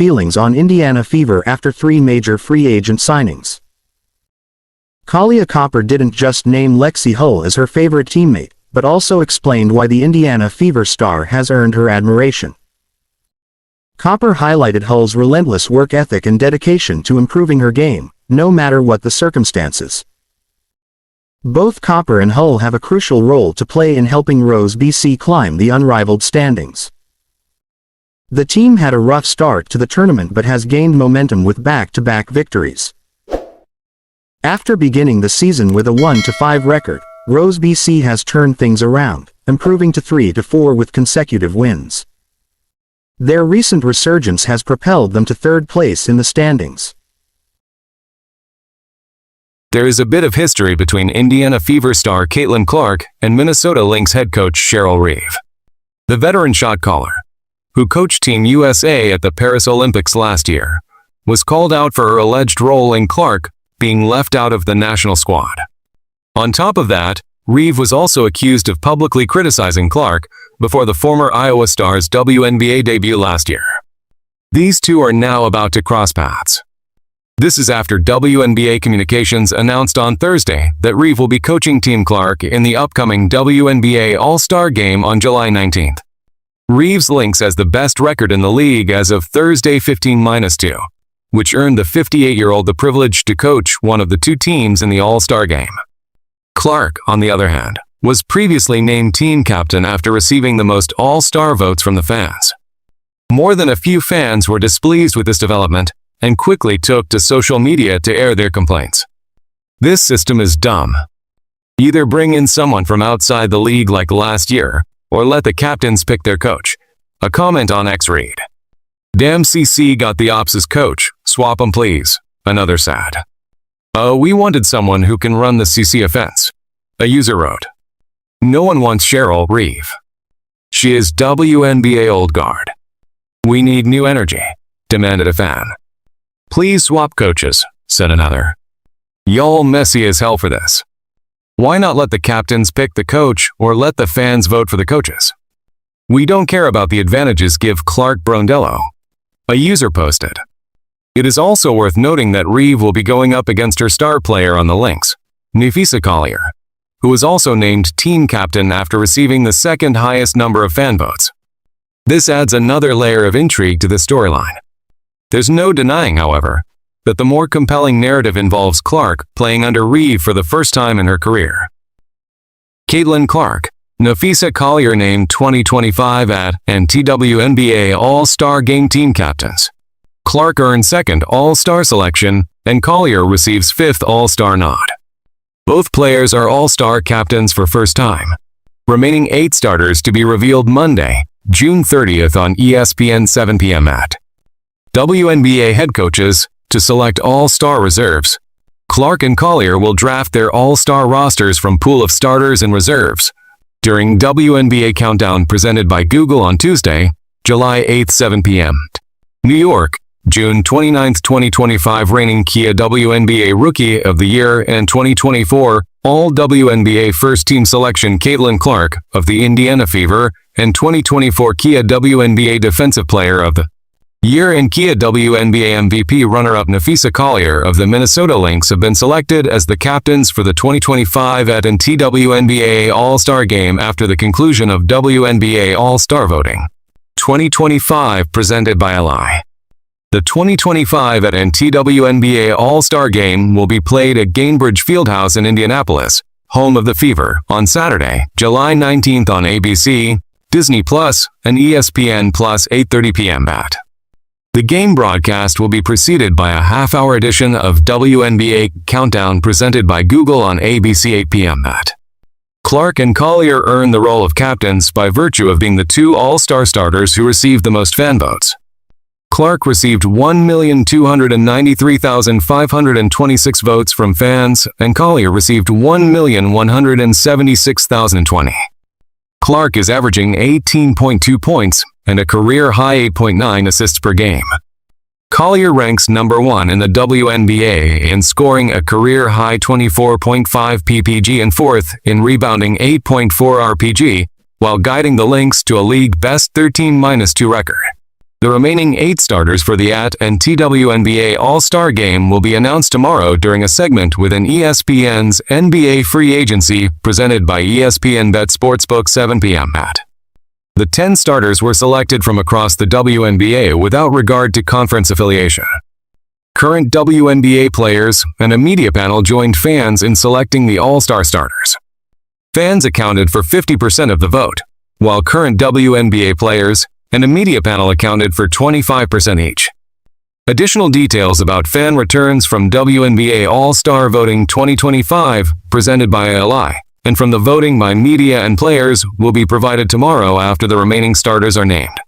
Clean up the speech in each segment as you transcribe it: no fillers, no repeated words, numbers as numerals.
feelings on Indiana Fever after 3 major free agent signings. Kahlia Copper didn't just name Lexie Hull as her favorite teammate, but also explained why the Indiana Fever star has earned her admiration. Copper highlighted Hull's relentless work ethic and dedication to improving her game, no matter what the circumstances. Both Copper and Hull have a crucial role to play in helping Rose BC climb the unrivaled standings. The team had a rough start to the tournament but has gained momentum with back-to-back victories. After beginning the season with a 1-5 record, Rose BC has turned things around, improving to 3-4 with consecutive wins. Their recent resurgence has propelled them to 3rd place in the standings. There is a bit of history between Indiana Fever star Caitlin Clark and Minnesota Lynx head coach Cheryl Reeve. The veteran shot caller, who coached Team USA at the Paris Olympics last year, was called out for her alleged role in Clark being left out of the national squad. On top of that, Reeve was also accused of publicly criticizing Clark before the former Iowa Stars WNBA debut last year. These two are now about to cross paths. This is after WNBA Communications announced on Thursday that Reeve will be coaching Team Clark in the upcoming WNBA All-Star Game on July 19th. Reeve's Lynx has the best record in the league as of Thursday 15-2, which earned the 58-year-old the privilege to coach one of the 2 teams in the All-Star Game. Clark, on the other hand, was previously named team captain after receiving the most All-Star votes from the fans. More than a few fans were displeased with this development and quickly took to social media to air their complaints. This system is dumb. Either bring in someone from outside the league like last year, or let the captains pick their coach. A comment on X read. Damn CC got the ops as coach, swap 'em please, another sad. Oh, we wanted someone who can run the CC offense. A user wrote. No one wants Cheryl Reeve. She is WNBA old guard. We need new energy, demanded a fan. Please swap coaches, said another. Y'all messy as hell for this. Why not let the captains pick the coach or let the fans vote for the coaches? We don't care about the advantages, give Clark Brondello. A user posted. It is also worth noting that Reeve will be going up against her star player on the Lynx, Nafisa Collier, who was also named team captain after receiving the 2nd highest number of fan votes. This adds another layer of intrigue to the storyline. There's no denying, however, that the more compelling narrative involves Clark playing under Reeve for the first time in her career. Caitlin Clark, Nafisa Collier named 2025 at and TWNBA All-Star Game team captains. Clark earned 2nd All-Star selection, and Collier receives 5th All-Star nod. Both players are All-Star captains for first time. Remaining 8 starters to be revealed Monday, June 30th on ESPN 7 p.m. at WNBA head coaches to select All-Star reserves. Clark and Collier will draft their All-Star rosters from pool of starters and reserves during WNBA Countdown presented by Google on Tuesday, July 8, 7 p.m. New York, June 29, 2025. Reigning Kia WNBA Rookie of the Year and 2024 All-WNBA First Team Selection Caitlin Clark of the Indiana Fever and 2024 Kia WNBA Defensive Player of the Year and Kia WNBA MVP runner-up Nafisa Collier of the Minnesota Lynx have been selected as the captains for the 2025 at and WNBA All-Star Game after the conclusion of WNBA All-Star voting. 2025 presented by Ally. The 2025 at and WNBA All-Star Game will be played at Gainbridge Fieldhouse in Indianapolis, home of the Fever, on Saturday, July 19th on ABC, Disney Plus, and ESPN Plus 8:30 p.m. at. The game broadcast will be preceded by a half-hour edition of WNBA Countdown presented by Google on ABC 8 p.m. at. Clark and Collier earned the role of captains by virtue of being the 2 All-Star starters who received the most fan votes. Clark received 1,293,526 votes from fans, and Collier received 1,176,020. Clark is averaging 18.2 points and a career-high 8.9 assists per game. Collier ranks number 1 in the WNBA in scoring a career-high 24.5 PPG and 4th in rebounding 8.4 RPG, while guiding the Lynx to a league-best 13-2 record. The remaining 8 starters for the AT and TWNBA All-Star Game will be announced tomorrow during a segment within ESPN's NBA Free Agency presented by ESPN Bet Sportsbook 7 p.m. The 10 starters were selected from across the WNBA without regard to conference affiliation. Current WNBA players and a media panel joined fans in selecting the All-Star starters. Fans accounted for 50% of the vote, while current WNBA players and a media panel accounted for 25% each. Additional details about fan returns from WNBA All-Star Voting 2025, presented by ALI, and from the voting by media and players will be provided tomorrow after the remaining starters are named.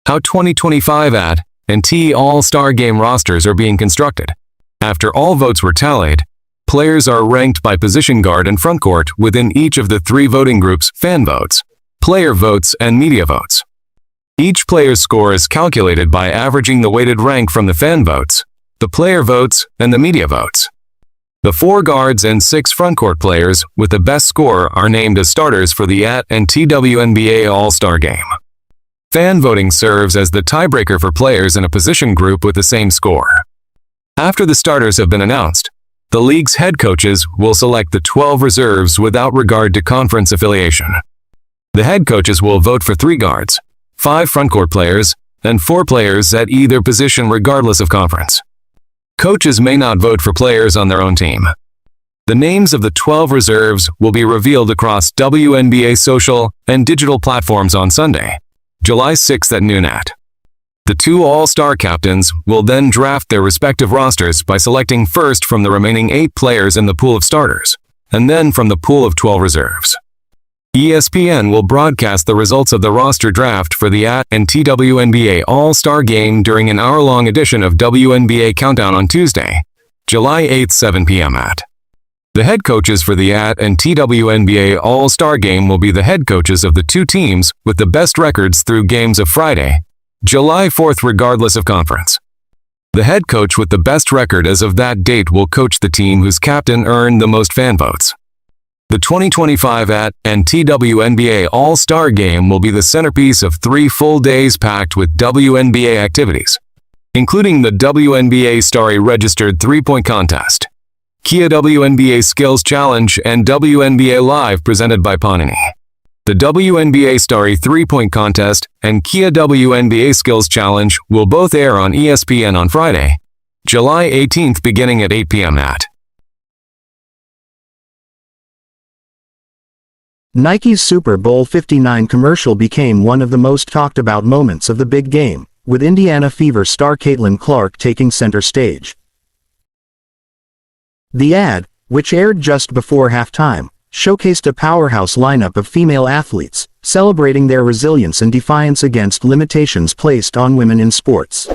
How 2025 AT and T All-Star Game rosters are being constructed. After all votes were tallied, players are ranked by position guard and frontcourt within each of the 3 voting groups: fan votes, player votes, and media votes. Each player's score is calculated by averaging the weighted rank from the fan votes, the player votes, and the media votes. The 4 guards and 6 frontcourt players with the best score are named as starters for the AT and TWNBA All-Star Game. Fan voting serves as the tiebreaker for players in a position group with the same score. After the starters have been announced, the league's head coaches will select the 12 reserves without regard to conference affiliation. The head coaches will vote for 3 guards, 5 frontcourt players, and 4 players at either position regardless of conference. Coaches may not vote for players on their own team. The names of the 12 reserves will be revealed across WNBA social and digital platforms on Sunday, July 6th at noon. The 2 All-Star captains will then draft their respective rosters by selecting first from the remaining 8 players in the pool of starters, and then from the pool of 12 reserves. ESPN will broadcast the results of the roster draft for the AT and TWNBA All-Star Game during an hour-long edition of WNBA Countdown on Tuesday, July 8th, 7 p.m. The head coaches for the AT and TWNBA All-Star Game will be the head coaches of the 2 teams with the best records through games of Friday, July 4th, regardless of conference. The head coach with the best record as of that date will coach the team whose captain earned the most fan votes. The 2025 AT and TWNBA All-Star Game will be the centerpiece of 3 full days packed with WNBA activities, including the WNBA Starry Registered 3-point contest, Kia WNBA Skills Challenge, and WNBA Live presented by Panini. The WNBA Starry 3-point contest and Kia WNBA Skills Challenge will both air on ESPN on Friday, July 18th beginning at 8 p.m. Nike's Super Bowl 59 commercial became one of the most talked about moments of the big game, with Indiana Fever star Caitlin Clark taking center stage. The ad, which aired just before halftime, showcased a powerhouse lineup of female athletes, celebrating their resilience and defiance against limitations placed on women in sports.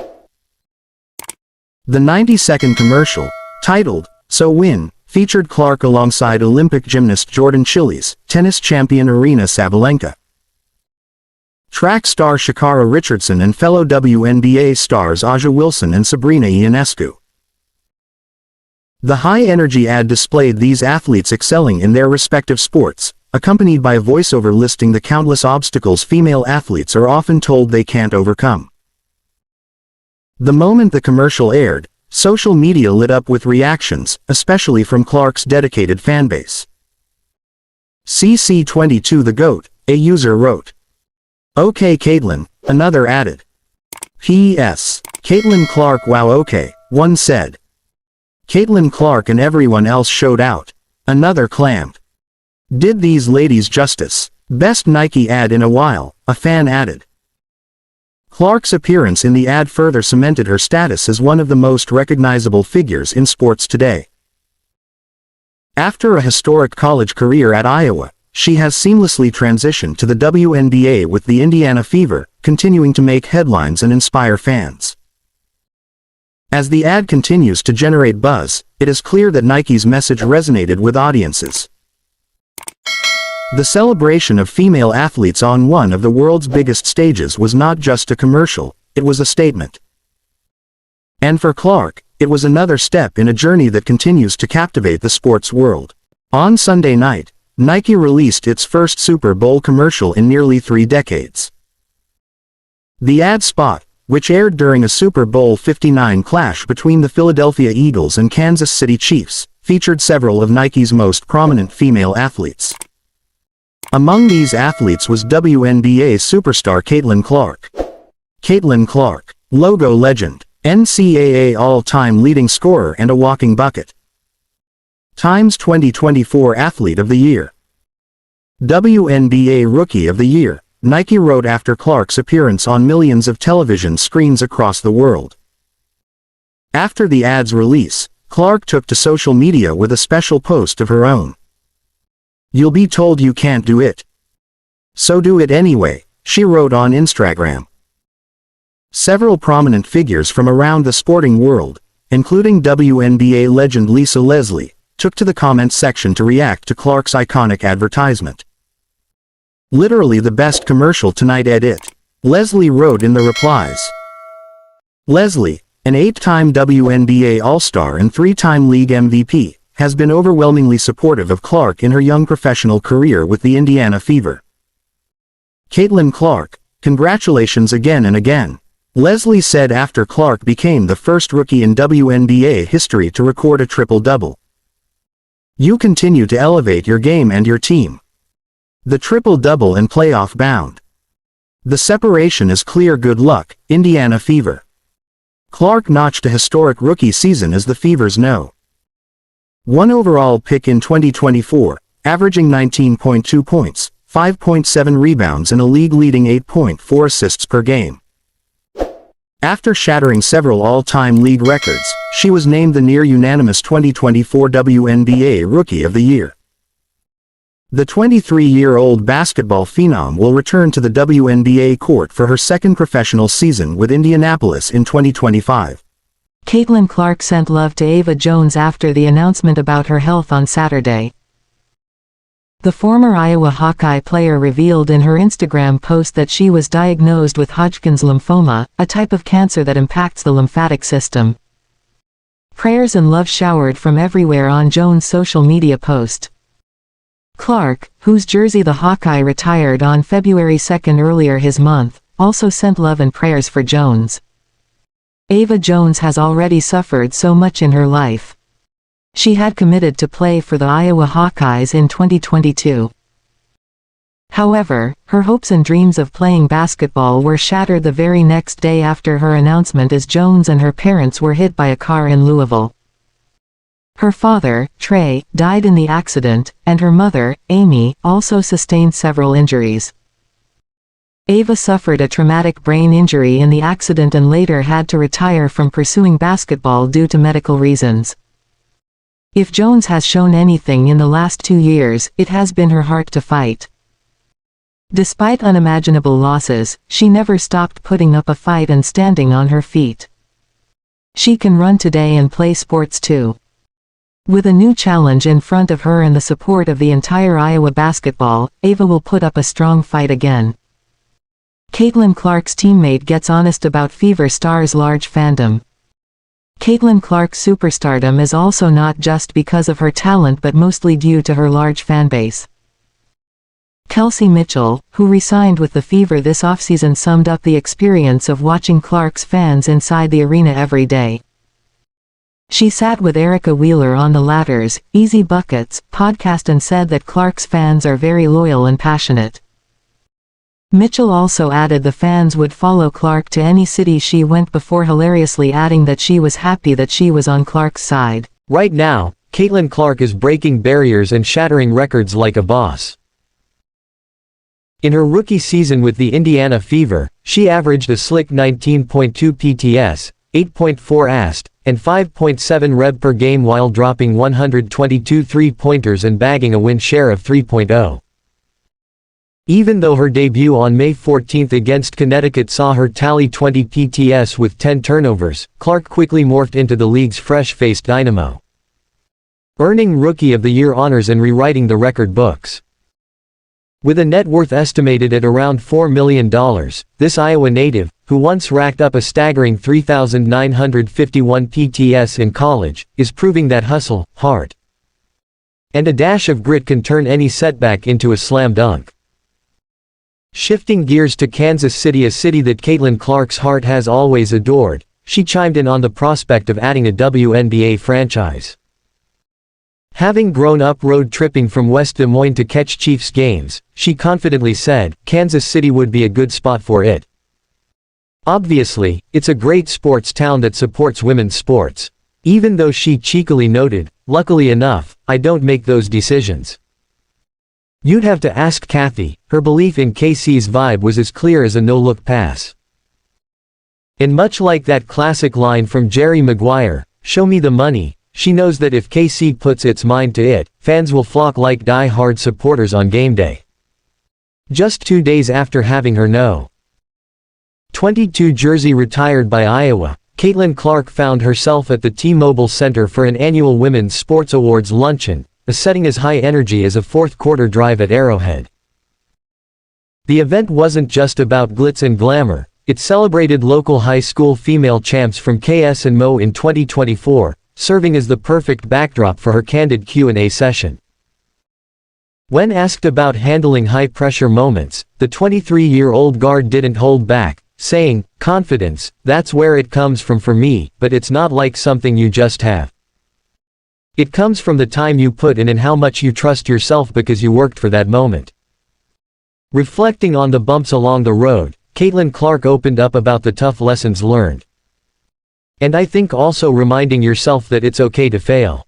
The 90-second commercial, titled, "So Win," featured Clark alongside Olympic gymnast Jordan Chiles, tennis champion Aryna Sabalenka, track star Sha'Carri Richardson, and fellow WNBA stars A'ja Wilson and Sabrina Ionescu. The high-energy ad displayed these athletes excelling in their respective sports, accompanied by a voiceover listing the countless obstacles female athletes are often told they can't overcome. The moment the commercial aired, social media lit up with reactions, especially from Clark's dedicated fanbase. CC22 the GOAT, a user wrote. "Okay Caitlin," another added. P.S. Caitlin Clark wow okay, one said. Caitlin Clark and everyone else showed out, another claimed. Did these ladies justice. Best Nike ad in a while, a fan added. Clark's appearance in the ad further cemented her status as one of the most recognizable figures in sports today. After a historic college career at Iowa, she has seamlessly transitioned to the WNBA with the Indiana Fever, continuing to make headlines and inspire fans. As the ad continues to generate buzz, it is clear that Nike's message resonated with audiences. The celebration of female athletes on one of the world's biggest stages was not just a commercial, it was a statement. And for Clark, it was another step in a journey that continues to captivate the sports world. On Sunday night, Nike released its first Super Bowl commercial in nearly 3 decades. The ad spot, which aired during a Super Bowl 59 clash between the Philadelphia Eagles and Kansas City Chiefs, featured several of Nike's most prominent female athletes. Among these athletes was WNBA superstar Caitlin Clark. Caitlin Clark, logo legend, NCAA all-time leading scorer and a walking bucket. Times 2024 Athlete of the Year. WNBA Rookie of the Year, Nike wrote after Clark's appearance on millions of television screens across the world. After the ad's release, Clark took to social media with a special post of her own. "You'll be told you can't do it. So do it anyway," she wrote on Instagram. Several prominent figures from around the sporting world, including WNBA legend Lisa Leslie, took to the comments section to react to Clark's iconic advertisement. "Literally the best commercial tonight, edit," Leslie wrote in the replies. Leslie, an 8-time WNBA All-Star and 3-time league MVP, has been overwhelmingly supportive of Clark in her young professional career with the Indiana Fever. "Caitlin Clark, congratulations again and again," Leslie said after Clark became the first rookie in WNBA history to record a triple-double. "You continue to elevate your game and your team. The triple-double and playoff bound. The separation is clear. Good luck, Indiana Fever." Clark notched a historic rookie season as the Fever's No. 1 overall pick in 2024, averaging 19.2 points, 5.7 rebounds and a league-leading 8.4 assists per game. After shattering several all-time league records, she was named the near-unanimous 2024 WNBA Rookie of the Year. The 23-year-old basketball phenom will return to the WNBA court for her second professional season with Indianapolis in 2025. Caitlin Clark sent love to Ava Jones after the announcement about her health on Saturday. The former Iowa Hawkeye player revealed in her Instagram post that she was diagnosed with Hodgkin's lymphoma, a type of cancer that impacts the lymphatic system. Prayers and love showered from everywhere on Jones' social media post. Clark, whose jersey the Hawkeye retired on February 2 earlier his month, also sent love and prayers for Jones. Ava Jones has already suffered so much in her life. She had committed to play for the Iowa Hawkeyes in 2022. However, her hopes and dreams of playing basketball were shattered the very next day after her announcement, as Jones and her parents were hit by a car in Louisville. Her father, Trey, died in the accident, and her mother, Amy, also sustained several injuries. Ava suffered a traumatic brain injury in the accident and later had to retire from pursuing basketball due to medical reasons. If Jones has shown anything in the last 2 years, it has been her heart to fight. Despite unimaginable losses, she never stopped putting up a fight and standing on her feet. She can run today and play sports too. With a new challenge in front of her and the support of the entire Iowa basketball, Ava will put up a strong fight again. Caitlin Clark's teammate gets honest about Fever star's large fandom. Caitlin Clark's superstardom is also not just because of her talent but mostly due to her large fanbase. Kelsey Mitchell, who re-signed with the Fever this offseason, summed up the experience of watching Clark's fans inside the arena every day. She sat with Erica Wheeler on the latter's Easy Buckets podcast and said that Clark's fans are very loyal and passionate. Mitchell also added the fans would follow Clark to any city she went, before hilariously adding that she was happy that she was on Clark's side. Right now, Caitlin Clark is breaking barriers and shattering records like a boss. In her rookie season with the Indiana Fever, she averaged a slick 19.2 PTS, 8.4 AST, and 5.7 reb per game while dropping 122 three-pointers and bagging a win share of 3.0. Even though her debut on May 14 against Connecticut saw her tally 20 PTS with 10 turnovers, Clark quickly morphed into the league's fresh-faced dynamo, earning Rookie of the Year honors and rewriting the record books. With a net worth estimated at around $4 million, this Iowa native, who once racked up a staggering 3,951 PTS in college, is proving that hustle, heart, and a dash of grit can turn any setback into a slam dunk. Shifting gears to Kansas City, a city that Caitlin Clark's heart has always adored, she chimed in on the prospect of adding a WNBA franchise. Having grown up road tripping from West Des Moines to catch Chiefs games, she confidently said, Kansas City would be a good spot for it. Obviously, it's a great sports town that supports women's sports. Even though she cheekily noted, luckily enough, I don't make those decisions. You'd have to ask Kathy, her belief in KC's vibe was as clear as a no-look pass. And much like that classic line from Jerry Maguire, show me the money, she knows that if KC puts its mind to it, fans will flock like die-hard supporters on game day. Just 2 days after having her No. 22 jersey retired by Iowa, Caitlin Clark found herself at the T-Mobile Center for an annual Women's Sports Awards luncheon, a setting as high energy as a fourth-quarter drive at Arrowhead. The event wasn't just about glitz and glamour, it celebrated local high school female champs from KS and Mo in 2024, serving as the perfect backdrop for her candid Q&A session. When asked about handling high-pressure moments, the 23-year-old guard didn't hold back, saying, confidence, that's where it comes from for me, but it's not like something you just have. It comes from the time you put in and how much you trust yourself because you worked for that moment. Reflecting on the bumps along the road, Caitlin Clark opened up about the tough lessons learned. And I think also reminding yourself that it's okay to fail.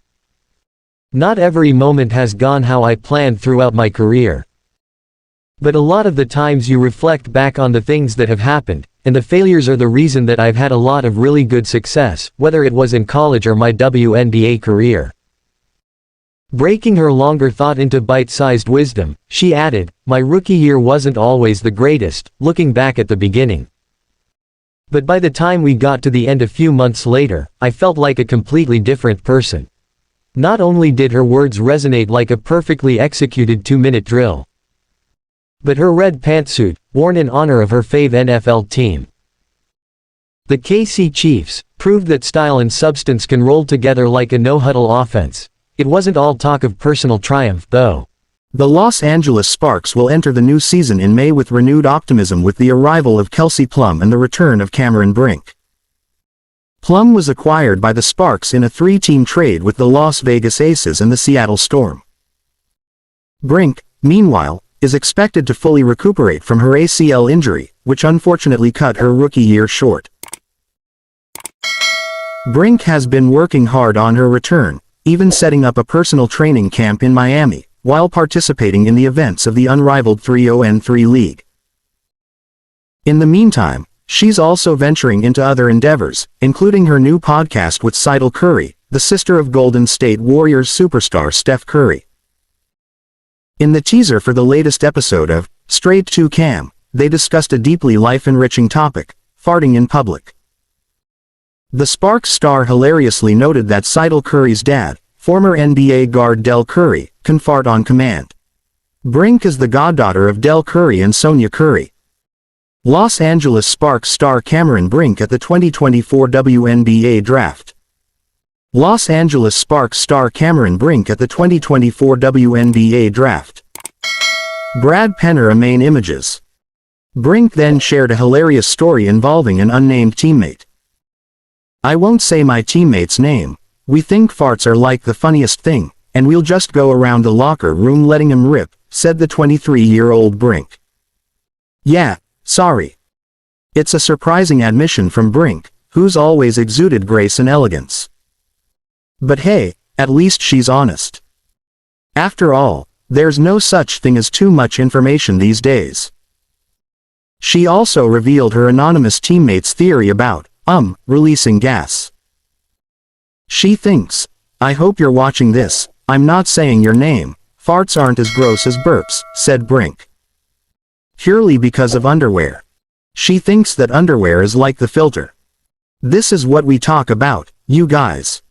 Not every moment has gone how I planned throughout my career. But a lot of the times you reflect back on the things that have happened, and the failures are the reason that I've had a lot of really good success, whether it was in college or my WNBA career. Breaking her longer thought into bite-sized wisdom, she added, my rookie year wasn't always the greatest, looking back at the beginning. But by the time we got to the end a few months later, I felt like a completely different person. Not only did her words resonate like a perfectly executed 2-minute drill, but her red pantsuit, worn in honor of her fave NFL team, the KC Chiefs, proved that style and substance can roll together like a no-huddle offense. It wasn't all talk of personal triumph, though. The Los Angeles Sparks will enter the new season in May with renewed optimism with the arrival of Kelsey Plum and the return of Cameron Brink. Plum was acquired by the Sparks in a 3-team trade with the Las Vegas Aces and the Seattle Storm. Brink, meanwhile, is expected to fully recuperate from her ACL injury, which unfortunately cut her rookie year short. Brink has been working hard on her return, even setting up a personal training camp in Miami, while participating in the events of the unrivaled 3-on-3 league. In the meantime, she's also venturing into other endeavors, including her new podcast with Seidel Curry, the sister of Golden State Warriors superstar Steph Curry. In the teaser for the latest episode of Straight to Cam, they discussed a deeply life-enriching topic, farting in public. The Sparks star hilariously noted that Seidel Curry's dad, former NBA guard Del Curry, can fart on command. Brink is the goddaughter of Del Curry and Sonia Curry. Los Angeles Sparks star Cameron Brink at the 2024 WNBA Draft. Los Angeles Sparks star Cameron Brink at the 2024 WNBA Draft. Brad Penner main images. Brink then shared a hilarious story involving an unnamed teammate. I won't say my teammate's name, we think farts are like the funniest thing, and we'll just go around the locker room letting him rip, said the 23-year-old Brink. Yeah, sorry. It's a surprising admission from Brink, who's always exuded grace and elegance. But hey, at least she's honest. After all, there's no such thing as too much information these days. She also revealed her anonymous teammate's theory about releasing gas. She thinks, I hope you're watching this, I'm not saying your name, farts aren't as gross as burps, said Brink. Purely because of underwear. She thinks that underwear is like the filter. This is what we talk about, you guys.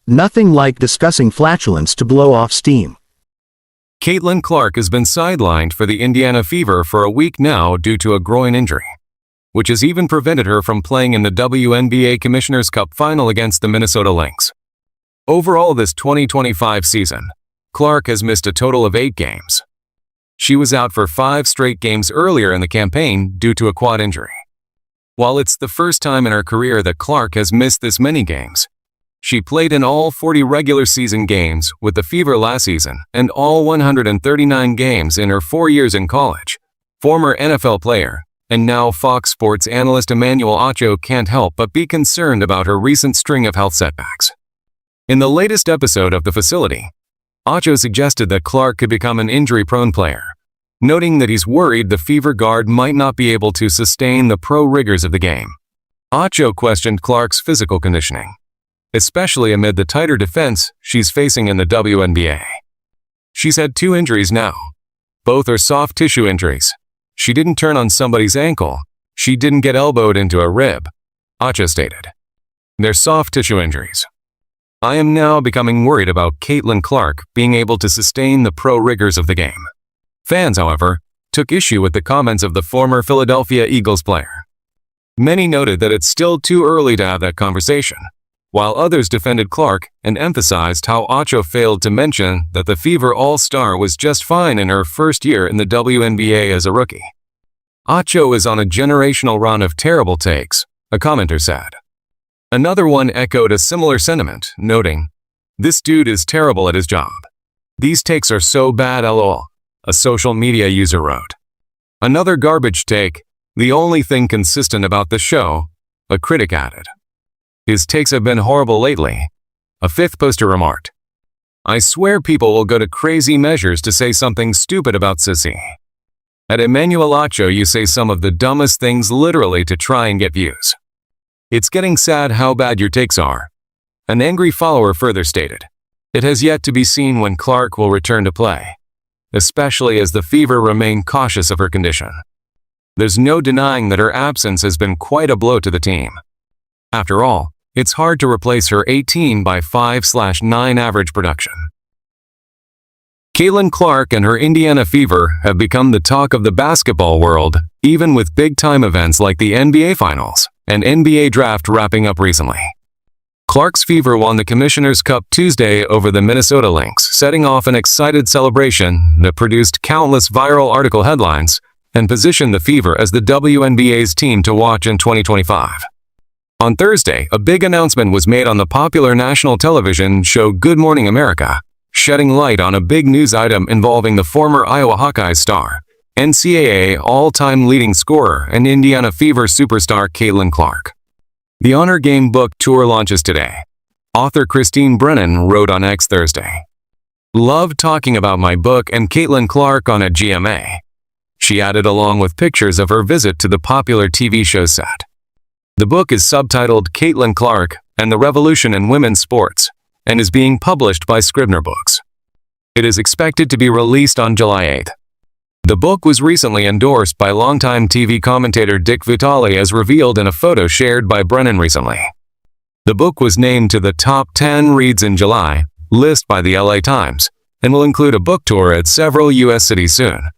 Nothing like discussing flatulence to blow off steam. Caitlin Clark has been sidelined for the Indiana Fever for a week now due to a groin injury, which has even prevented her from playing in the WNBA Commissioner's Cup final against the Minnesota Lynx. Overall this 2025 season, Clark has missed a total of 8 games. She was out for 5 straight games earlier in the campaign due to a quad injury. While it's the first time in her career that Clark has missed this many games, she played in all 40 regular season games with the Fever last season and all 139 games in her 4 years in college. Former NFL player and now Fox Sports analyst Emmanuel Acho can't help but be concerned about her recent string of health setbacks. In the latest episode of The Facility, Acho suggested that Clark could become an injury-prone player, noting that he's worried the Fever guard might not be able to sustain the pro rigors of the game. Acho questioned Clark's physical conditioning, especially amid the tighter defense she's facing in the WNBA. She's had 2 injuries now. Both are soft tissue injuries. She didn't turn on somebody's ankle. She didn't get elbowed into a rib, Acho stated. They're soft tissue injuries. I am now becoming worried about Caitlin Clark being able to sustain the pro rigors of the game. Fans, however, took issue with the comments of the former Philadelphia Eagles player. Many noted that it's still too early to have that conversation, while others defended Clark and emphasized how Acho failed to mention that the Fever All-Star was just fine in her first year in the WNBA as a rookie. Acho is on a generational run of terrible takes, a commenter said. Another one echoed a similar sentiment, noting, "This dude is terrible at his job. These takes are so bad lol," a social media user wrote. Another garbage take, "The only thing consistent about the show," a critic added. "His takes have been horrible lately," a 5th poster remarked. "I swear people will go to crazy measures to say something stupid about Sissy. At Emmanuel Acho you say some of the dumbest things literally to try and get views. It's getting sad how bad your takes are," an angry follower further stated. It has yet to be seen when Clark will return to play, especially as the Fever remain cautious of her condition. There's no denying that her absence has been quite a blow to the team. After all, it's hard to replace her 18/5/9 average production. Caitlin Clark and her Indiana Fever have become the talk of the basketball world, even with big-time events like the NBA Finals and NBA Draft wrapping up recently. Clark's Fever won the Commissioner's Cup Tuesday over the Minnesota Lynx, setting off an excited celebration that produced countless viral article headlines and positioned the Fever as the WNBA's team to watch in 2025. On Thursday, a big announcement was made on the popular national television show Good Morning America, shedding light on a big news item involving the former Iowa Hawkeyes star, NCAA all-time leading scorer and Indiana Fever superstar Caitlin Clark. The Honor Game book tour launches today. Author Christine Brennan wrote on X Thursday, "Love talking about my book and Caitlin Clark on a GMA." She added along with pictures of her visit to the popular TV show set. The book is subtitled Caitlin Clark and the Revolution in Women's Sports and is being published by Scribner Books. It is expected to be released on July 8th. The book was recently endorsed by longtime TV commentator Dick Vitale as revealed in a photo shared by Brennan recently. The book was named to the top 10 reads in July list by the LA Times and will include a book tour at several U.S. cities soon.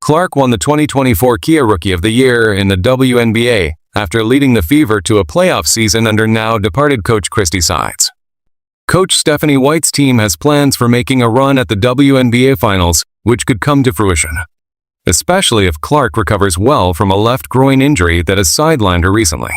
Clark won the 2024 Kia Rookie of the Year in the WNBA after leading the Fever to a playoff season under now-departed coach Christy Sides. Coach Stephanie White's team has plans for making a run at the WNBA Finals, which could come to fruition, especially if Clark recovers well from a left groin injury that has sidelined her recently.